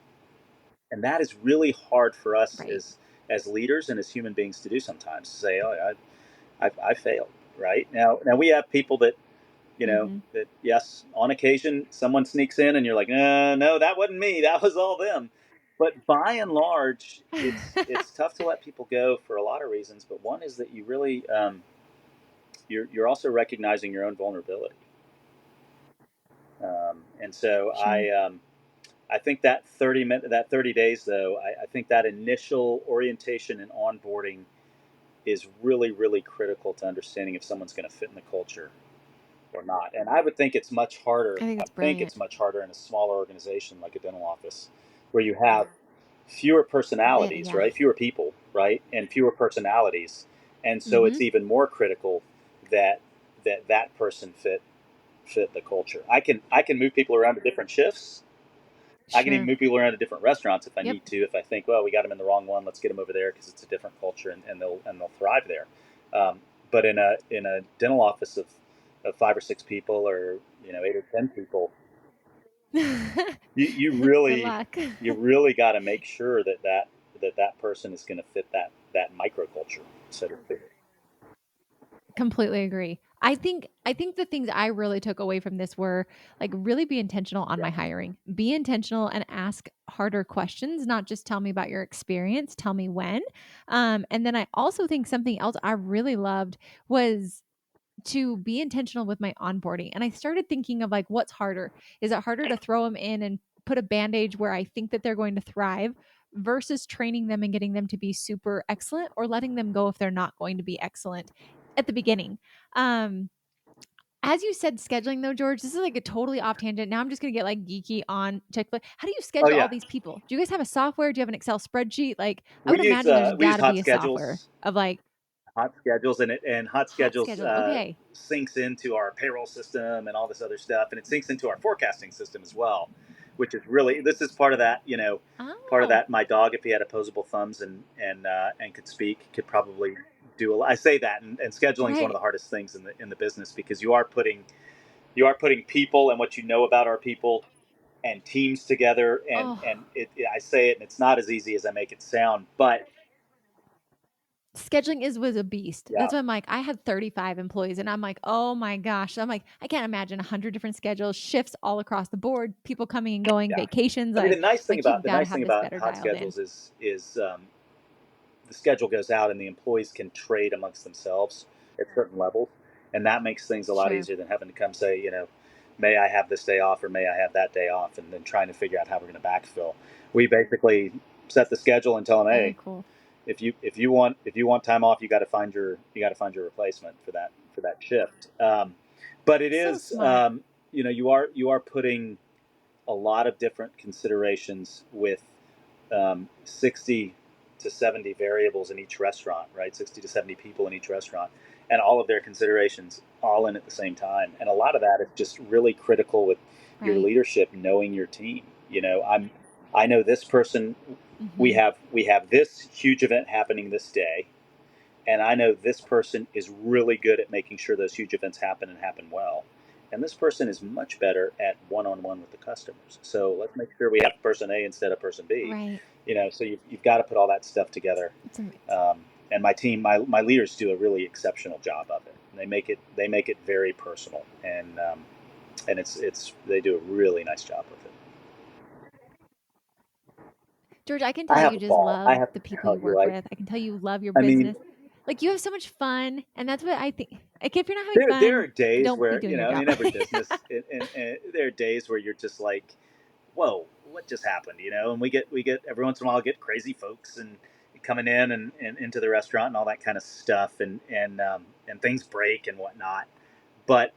And that is really hard for us Right. as leaders and as human beings to do sometimes, to say, oh, I failed, right? Now we have people Mm-hmm. that, yes, on occasion someone sneaks in and you're like, no, that wasn't me, that was all them. But by and large, it's tough to let people go for a lot of reasons. But one is that you really, you're also recognizing your own vulnerability. And so Sure. I think that 30 days though, I think that initial orientation and onboarding is really, really critical to understanding if someone's going to fit in the culture or not. And I would think it's much harder. I think I it's think brilliant. it's much harder in a smaller organization like a dental office, where you have fewer personalities, Yeah. right? Fewer people, right, and fewer personalities, and so Mm-hmm. it's even more critical that that person fit the culture. I can move people around to different shifts. I can even Sure. move people around to different restaurants if I Yep. need to. If I think, well, we got them in the wrong one, let's get them over there because it's a different culture and they'll thrive there. But in a dental office of 5 or 6 people, or 8 or 10 people, you Good really luck. got to make sure that person is going to fit that microculture, so to speak. Completely agree. I think the things I really took away from this were like really be intentional on Yeah, my hiring. Be intentional and ask harder questions, not just tell me about your experience, tell me when. And then I also think something else I really loved was to be intentional with my onboarding. And I started thinking of like, what's harder? Is it harder to throw them in and put a bandage where I think that they're going to thrive versus training them and getting them to be super excellent or letting them go if they're not going to be excellent at the beginning? Um, as you said, scheduling though, George, this is like a totally off tangent. Now I'm just going to get like geeky on Chick-fil-A. How do you oh schedule all yeah, these people? Do you guys have a software? Do you have an Excel spreadsheet? Like, I we would use imagine there's we got use to hot be a software schedules. of like Hot hot schedules schedule. Okay. syncs into our payroll system and all this other stuff, and it syncs into our forecasting system as well, which is really, this is part of that, part of Oh, that. My dog, if he had opposable thumbs and could speak, could probably do a lot. I say that, and scheduling is one of the right. hardest things in the business, because you are putting people and what you know about our people and teams together, and Oh, I say it, and it's not as easy as I make it sound, but scheduling is was a beast. yeah. That's why I'm like, I had 35 employees and I'm like, oh my gosh. I'm like, I can't imagine 100 different schedules, shifts all across the board, people coming and going, Yeah. vacations. I mean, Like, you've the got to nice thing have this about better hot dialed in. schedules is the schedule goes out and the employees can trade amongst themselves at certain levels, and that makes things a lot Sure. easier than having to come say, may I have this day off or may I have that day off, and then trying to figure out how we're going to backfill. We basically set the schedule and tell them, Very hey, cool. if you want time off, you got to find your replacement for that shift. But it So is, smart. you are putting a lot of different considerations with 60 to 70 variables in each restaurant, right? 60 to 70 people in each restaurant, and all of their considerations all in at the same time. And a lot of that is just really critical with your Right. leadership knowing your team. I know this person. We Hmm. have we have this huge event happening this day, and I know this person is really good at making sure those huge events happen and happen well. And this person is much better at one-on-one with the customers. So let's make sure we have person A instead of person B. Right. So you've got to put all that stuff together. It's amazing. And my team, my leaders do a really exceptional job of it. They make it very personal, and it's they do a really nice job with it. George, I can I tell have you a just ball. I love have to the people tell you you, work like, with. I can tell you love your I mean, business. Like you have so much fun. And that's what I think. Like if you're not having there fun, are days don't be where, doing your I job. mean, every business, and there are days where you're just like, whoa, what just happened? And we get every once in a while get crazy folks and coming in and into the restaurant and all that kind of stuff, and things break and whatnot. But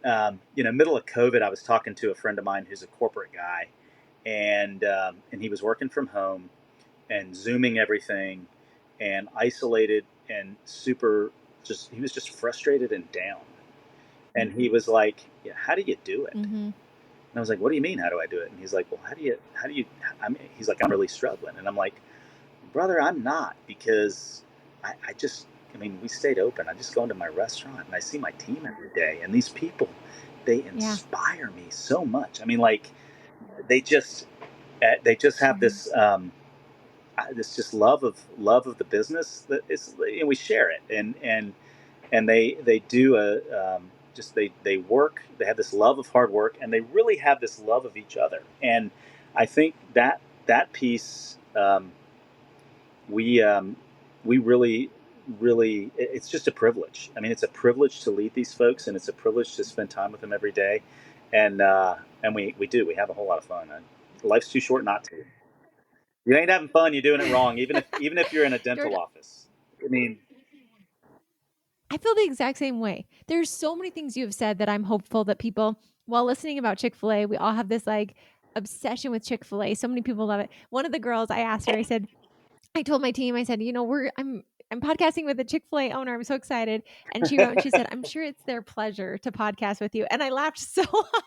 middle of COVID, I was talking to a friend of mine who's a corporate guy, and he was working from home and zooming everything and isolated and super, just he was just frustrated and down. And he was like, yeah, how do you do it? Hmm. And I was like, what do you mean, how do I do it? And he's like, well, how do you, he's like, I'm really struggling. And I'm like, brother, I'm not, because I mean, we stayed open. I just go into my restaurant and I see my team every day. And these people, they Yeah. inspire me so much. I mean, like, they just, they just have Sure. this just love of the business that is, and we share it, and they do just they work, they have this love of hard work, and they really have this love of each other. And I think that piece, we really, it's just a privilege. I mean, it's a privilege to lead these folks, and it's a privilege to spend time with them every day. and we do. We have a whole lot of fun. Life's too short not to. You ain't having fun, you're doing it wrong. Even if you're in a George, dental office. I mean, I feel the exact same way. There's so many things you have said that I'm hopeful that people, while listening about Chick-fil-A, we all have this like obsession with Chick-fil-A. So many people love it. One of the girls, I asked her, I told my team, I said, I'm podcasting with a Chick-fil-A owner. I'm so excited. And she wrote and she said, I'm sure it's their pleasure to podcast with you. And I laughed so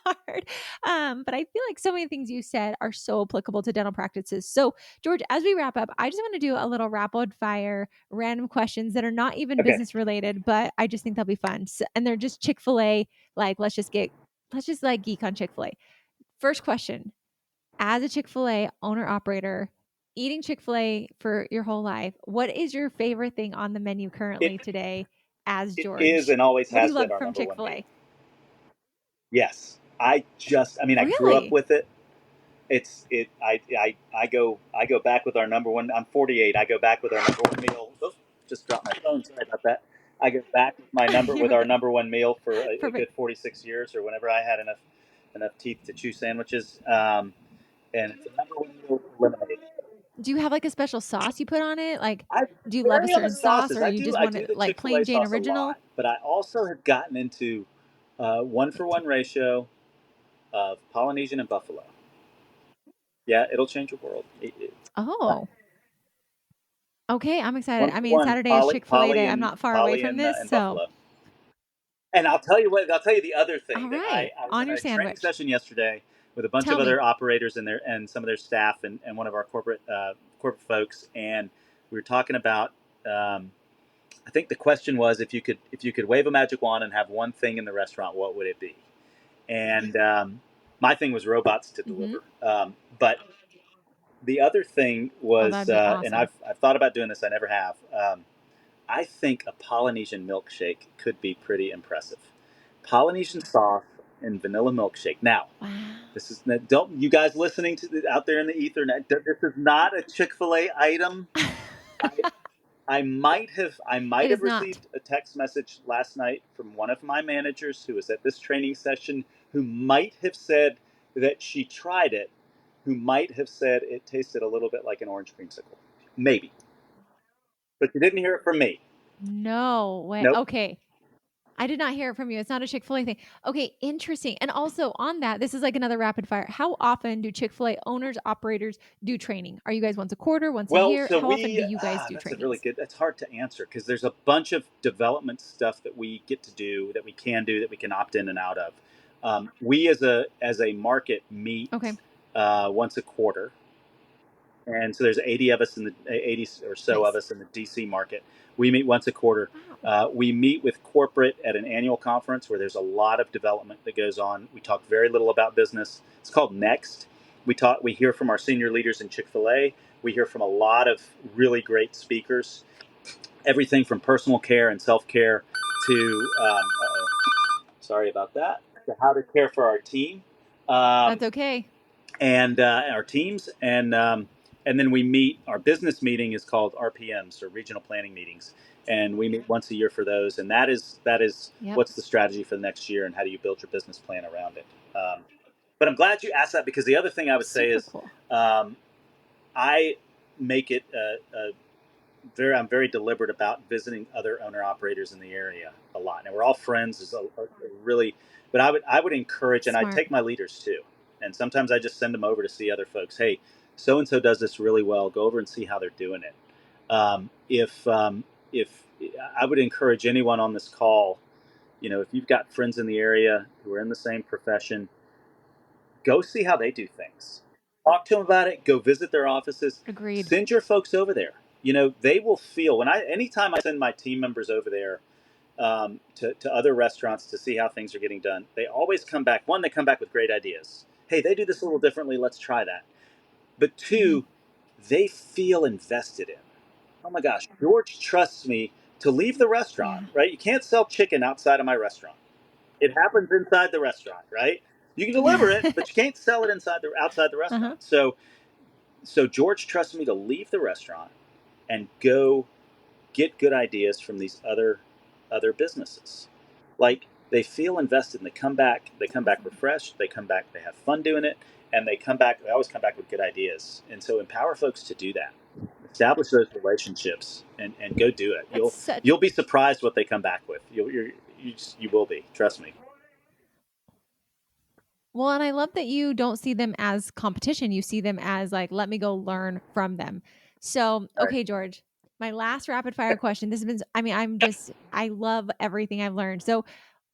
hard. But I feel like so many things you said are so applicable to dental practices. So, George, as we wrap up, I just want to do a little rapid fire random questions that are not even okay, business related, but I just think they'll be fun. So, and they're just Chick-fil-A. Like, let's just like geek on Chick-fil-A. First question, as a Chick-fil-A owner operator, eating Chick-fil-A for your whole life, what is your favorite thing on the menu it currently today as it is George? and always What do you has been love our from number one meal. Chick-fil-A? Yes, I mean, I grew up Really? with it. It's it. I go back with our number one. I'm 48. I go back with our number one meal. Oops, just dropped my phone. Sorry about that. I go back with my number You're with our okay. number one meal for a good Perfect. 46 years, or whenever I had enough teeth to chew sandwiches. And it's a number one meal lemonade. Do you have like a special sauce you put on it? Like, I do you love a vary on the certain sauce sauces. or I you do just I want do it the like Chick Fil A plain Jane sauce a original? lot, but I also have gotten into 1-for-1 ratio of Polynesian and buffalo. Yeah, it'll change your world. Oh, okay. I'm excited. One I for mean, one, Saturday is Polly, Chick-fil-A Polly day. I'm and not far away Polly from and this. and So, Buffalo. And I'll tell you what. I'll tell you the other thing all that I, right. I was On in your a training sandwich. session yesterday with a bunch of Tell me. other operators and some of their staff and one of our corporate folks, and we were talking about. I think the question was if you could wave a magic wand and have one thing in the restaurant, what would it be? And my thing was robots to Mm-hmm. deliver. But the other thing Oh, was, that'd be and awesome. I've thought about doing this. I never have. I think a Polynesian milkshake could be pretty impressive. Polynesian sauce and vanilla milkshake. Now, Wow. this is don't you guys listening to out there in the ether. This is not a Chick-fil-A item. I, I might It have is not. received a text message last night from one of my managers who was at this training session who might have said that she tried it, who might have said it tasted a little bit like an orange creamsicle. Maybe. But you didn't hear it from me. No way. Nope. Okay. I did not hear it from you. It's not a Chick-fil-A thing. Okay, interesting. And also on that, this is like another rapid fire. How often do Chick-fil-A owners, operators do training? Are you guys once a quarter, once a Well, year? so How often do you guys do that's a really trainings? good, that's hard to answer because there's a bunch of development stuff that we get to do, that we can do, that we can opt in and out of. We as a market meet Okay. once a quarter, and so there's 80 of us in the 80 or so of Nice. us in the DC market. We meet once a quarter. Wow. We meet with corporate at an annual conference where there's a lot of development that goes on. We talk very little about business. It's called Next. We hear from our senior leaders in Chick-fil-A. We hear from a lot of really great speakers, everything from personal care and self-care to sorry about that, to how to care for our team. That's Um, okay. and our teams, and then we meet. Our business meeting is called RPMs, or regional planning meetings, and we meet once a year for those. And that is Yep. what's the strategy for the next year, and how do you build your business plan around it. But I'm glad you asked that, because the other thing I would say Super is, cool. um, I make it I'm very deliberate about visiting other owner operators in the area a lot. And we're all friends. Is a really, but I would encourage, and I Smart. take my leaders too. And sometimes I just send them over to see other folks. Hey, so and so does this really well. Go over and see how they're doing it. If I would encourage anyone on this call, if you've got friends in the area who are in the same profession, go see how they do things. Talk to them about it. Go visit their offices. Agreed. Send your folks over there. They will feel anytime I send my team members over there to other restaurants to see how things are getting done. They always come back. One, they come back with great ideas. Hey, they do this a little differently. Let's try that. But Hmm. two, they feel invested in. Oh my gosh, George trusts me to leave the restaurant. Yeah. Right? You can't sell chicken outside of my restaurant. It happens inside the restaurant, right? You can deliver it, but you can't sell it outside the Uh-huh. restaurant. So George trusts me to leave the restaurant and go get good ideas from these other businesses. Like, they feel invested and they come back refreshed, they come back, they have fun doing it, and they always come back with good ideas. And so empower folks to do that. Establish those relationships and go do it. That's such You'll be surprised what they come back with. You will be. Trust me. Well, and I love that you don't see them as competition. You see them as like, let me go learn from them. So, okay, George, my last rapid fire question. This has been, I mean, I love everything I've learned. So,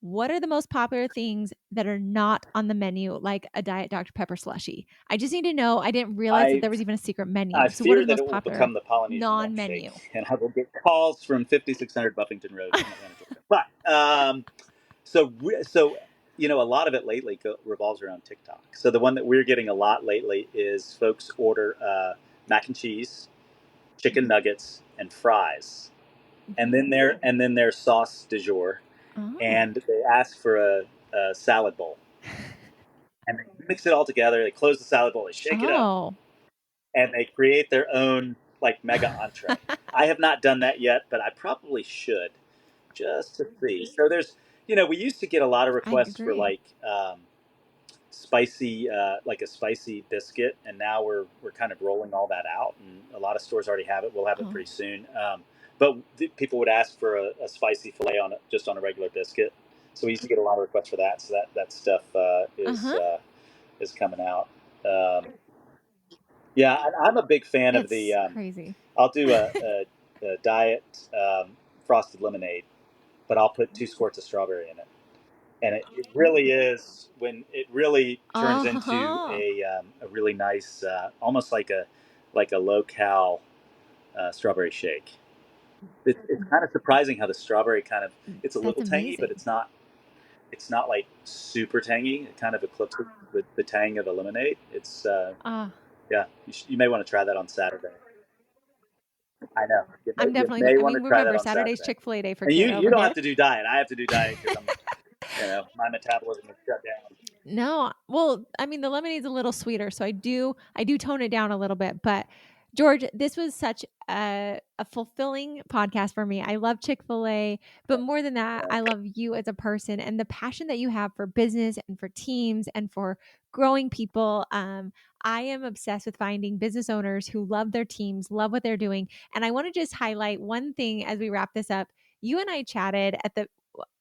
what are the most popular things that are not on the menu, like a Diet Dr. Pepper slushie? I just need to know. I didn't realize that I there was even a secret menu. I So, what are fear the that most it will popular become the Polynesian non-menu? milkshake, and I will get calls from 5600 Buffington Road in Atlanta, Georgia. But so a lot of it lately revolves around TikTok. So the one that we're getting a lot lately is folks order mac and cheese, chicken nuggets, and fries, and then their sauce du jour, Oh. and they ask for a salad bowl, and they mix it all together. They close the salad bowl, they shake it up, Oh. and they create their own like mega entree. I have not done that yet, but I probably should, just to see. So we used to get a lot of I requests for agree. spicy, like a spicy biscuit, and now we're kind of rolling all that out, and a lot of stores already have it. We'll have it Oh. pretty soon. But people would ask for a spicy fillet just on a regular biscuit. So we used to get a lot of requests for that. So that stuff Uh-huh. is coming out. Yeah, and I'm a big fan of the. It's crazy. I'll do a diet frosted lemonade, but I'll put 2 squirts of strawberry in it, and it really is when it really turns into Uh-huh. a really nice, almost like a low cal strawberry shake. It's kind of surprising how the strawberry it's a That's little tangy, but amazing. it's not like super tangy. It kind of eclipses the tang of a lemonade. It's Uh, yeah, you may want to try that on Saturday. I know. I'm You definitely may want to I mean, try that remember on Saturday's Saturday. Chick-fil-A day for And you Kiera you over don't have here. to do diet. I have to do diet because my metabolism is shut down. No, well, I mean, the lemonade's a little sweeter, so I do tone it down a little bit. But George, this was such a fulfilling podcast for me. I love Chick-fil-A, but more than that, I love you as a person and the passion that you have for business and for teams and for growing people. I am obsessed with finding business owners who love their teams, love what they're doing. And I want to just highlight one thing as we wrap this up. You and I chatted at the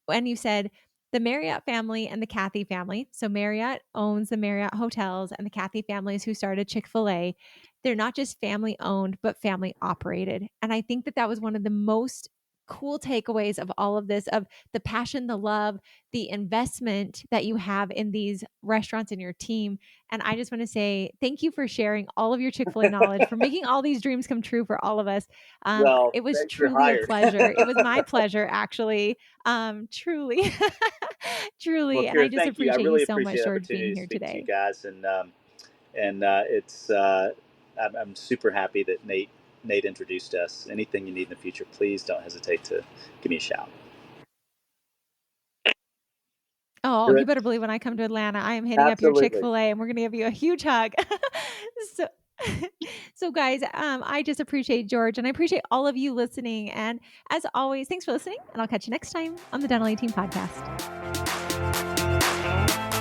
when you said the Marriott family and the Cathy family. So Marriott owns the Marriott hotels, and the Cathy families who started Chick-fil-A. They're not just family owned, but family operated. And I think that that was one of the most cool takeaways of all of this, of the passion, the love, the investment that you have in these restaurants and your team. And I just want to say thank you for sharing all of your Chick-fil-A knowledge, for making all these dreams come true for all of us. Well, It was thanks. You're truly a hired. pleasure. It was my pleasure, actually. Truly, Well, truly. And I Kira, just thank you. I appreciate you really so appreciate much, the George, being opportunity to here speak to you today. guys, and it's I'm super happy that Nate introduced us. Anything you need in the future, please don't hesitate to give me a shout. Oh, Do you it. better believe when I come to Atlanta, I am hitting up your Absolutely. Chick-fil-A and we're going to give you a huge hug. so, so guys, I just appreciate George and I appreciate all of you listening. And as always, thanks for listening. And I'll catch you next time on the Dental 18 podcast.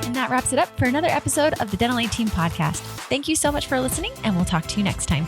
And that wraps it up for another episode of the Dental 18 podcast. Thank you so much for listening, and we'll talk to you next time.